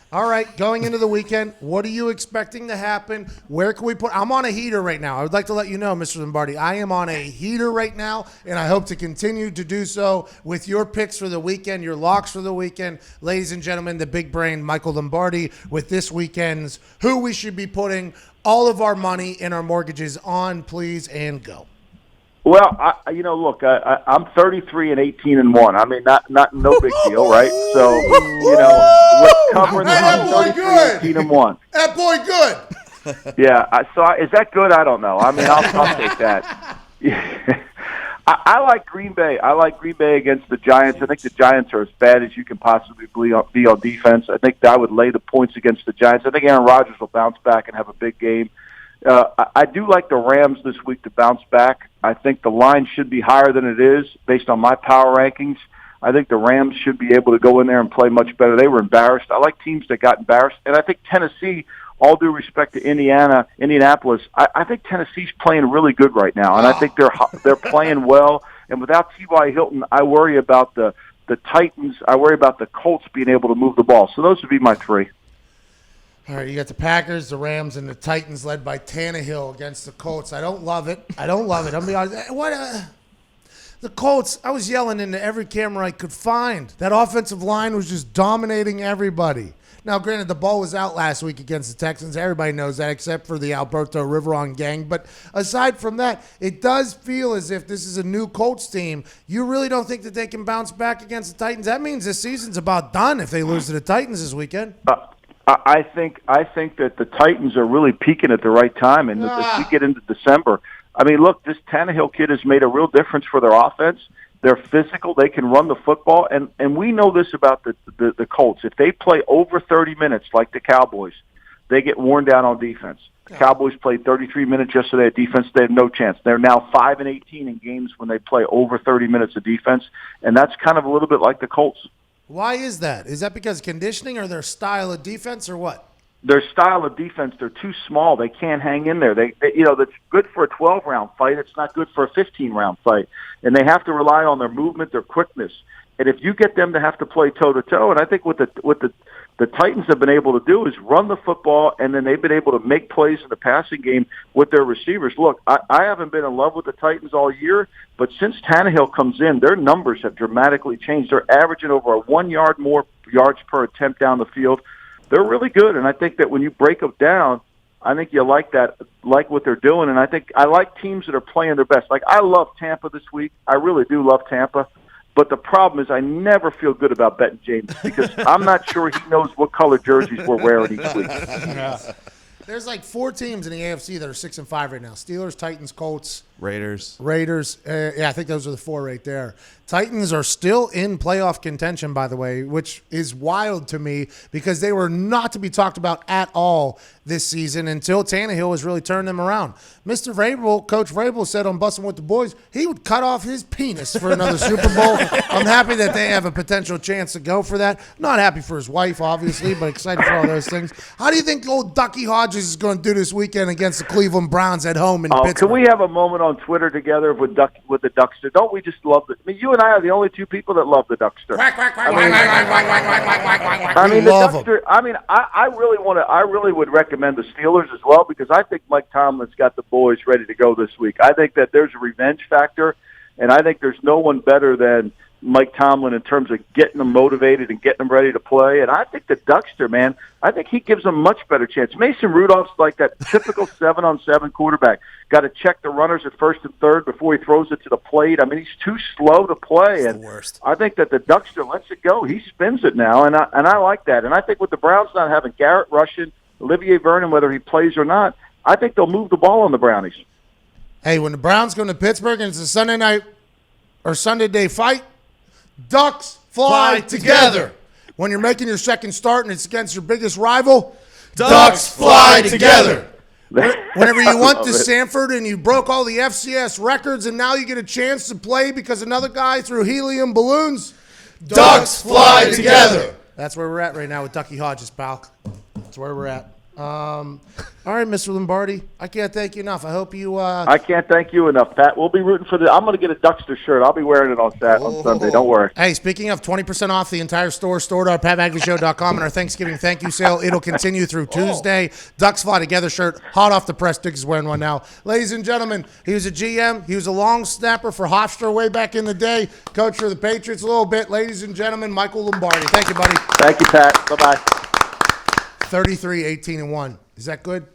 All right, going into the weekend, what are you expecting to happen? Where can we put? I'm on a heater right now. I would like to let you know, Mr. Lombardi, I am on a heater right now, and I hope to continue to do so with your picks for the weekend, your locks for the weekend. Ladies and gentlemen, the big brain, Michael Lombardi, with this weekend's who we should be putting all of our money and our mortgages on, please, and go. Well, look, I'm 33 and 18 and 1. I mean, not no big deal, right? So, we're covering that boy 33, good. 18 and 1. That boy good. Yeah. Is that good? I don't know. I mean, I'll take that. Yeah. I like Green Bay. I like Green Bay against the Giants. I think the Giants are as bad as you can possibly be on defense. I think I would lay the points against the Giants. I think Aaron Rodgers will bounce back and have a big game. I do like the Rams this week to bounce back. I think the line should be higher than it is based on my power rankings. I think the Rams should be able to go in there and play much better. They were embarrassed. I like teams that got embarrassed. And I think Tennessee, all due respect to Indianapolis, I think Tennessee's playing really good right now. And I think they're playing well. And without T.Y. Hilton, I worry about the Titans. I worry about the Colts being able to move the ball. So those would be my three. All right, you got the Packers, the Rams, and the Titans led by Tannehill against the Colts. I don't love it. I'm going to be honest. The Colts, I was yelling into every camera I could find. That offensive line was just dominating everybody. Now, granted, the ball was out last week against the Texans. Everybody knows that except for the Alberto Riveron gang. But aside from that, it does feel as if this is a new Colts team. You really don't think that they can bounce back against the Titans? That means this season's about done if they lose to the Titans this weekend. I think that the Titans are really peaking at the right time, and as we get into December, I mean, look, this Tannehill kid has made a real difference for their offense. They're physical; they can run the football, and we know this about the Colts. If they play over 30 minutes, like the Cowboys, they get worn down on defense. The Cowboys played 33 minutes yesterday at defense; they have no chance. They're now 5-18 in games when they play over 30 minutes of defense, and that's kind of a little bit like the Colts. Why is that? Is that because of conditioning or their style of defense or what? Their style of defense, they're too small. They can't hang in there. They that's good for a 12-round fight. It's not good for a 15-round fight. And they have to rely on their movement, their quickness. And if you get them to have to play toe-to-toe, and I think what the Titans have been able to do is run the football, and then they've been able to make plays in the passing game with their receivers. Look, I haven't been in love with the Titans all year, but since Tannehill comes in, their numbers have dramatically changed. They're averaging over a 1 yard more yards per attempt down the field. They're really good, and I think that when you break them down, I think you like what they're doing, and I like teams that are playing their best. Like, I love Tampa this week. I really do love Tampa. But the problem is I never feel good about betting James because I'm not sure he knows what color jerseys we're wearing each week. There's like 4 teams in the AFC that are 6-5 right now. Steelers, Titans, Colts. Raiders. I think those are the 4 right there. Titans are still in playoff contention, by the way, which is wild to me because they were not to be talked about at all this season until Tannehill has really turned them around. Mr. Vrabel, Coach Vrabel said on Bussin' with the Boys, he would cut off his penis for another Super Bowl. I'm happy that they have a potential chance to go for that. Not happy for his wife, obviously, but excited for all those things. How do you think old Ducky Hodges is going to do this weekend against the Cleveland Browns at home in Pittsburgh? Can we have a moment on Twitter together with the Duckster? Don't we just love it? I mean, you and I are the only 2 people that love the Duckster. I mean, the Duckster. I mean, I really would recommend the Steelers as well because I think Mike Tomlin's got the boys ready to go this week. I think that there's a revenge factor, and I think there's no one better than Mike Tomlin in terms of getting them motivated and getting them ready to play. And I think the Duckster, man, I think he gives them a much better chance. Mason Rudolph's like that typical 7-on-7 quarterback. Got to check the runners at first and third before he throws it to the plate. I mean, he's too slow to play. It's the worst. I think that the Duckster lets it go. He spins it now, and I like that. And I think with the Browns not having Garrett Rushing, Olivier Vernon, whether he plays or not, I think they'll move the ball on the Brownies. Hey, when the Browns go to Pittsburgh and it's a Sunday night or Sunday day fight, Ducks fly together. When you're making your second start and it's against your biggest rival, Ducks fly together. Whenever you went to Sanford and you broke all the FCS records and now you get a chance to play because another guy threw helium balloons, Ducks fly together. That's where we're at right now with Ducky Hodges, pal. That's where we're at. All right, Mr. Lombardi. I can't thank you enough. I hope you. I can't thank you enough, Pat. We'll be rooting for I'm going to get a Duckster shirt. I'll be wearing it on Sunday. Don't worry. Hey, speaking of 20% off the entire store.patmcafeeshow.com and our Thanksgiving thank you sale. It'll continue through Tuesday. Ducks Fly Together shirt, hot off the press. Dick is wearing one now. Ladies and gentlemen, he was a GM. He was a long snapper for Hofstra way back in the day. Coach for the Patriots a little bit. Ladies and gentlemen, Michael Lombardi. Thank you, buddy. Thank you, Pat. Bye-bye. 33, 18, and 1. Is that good?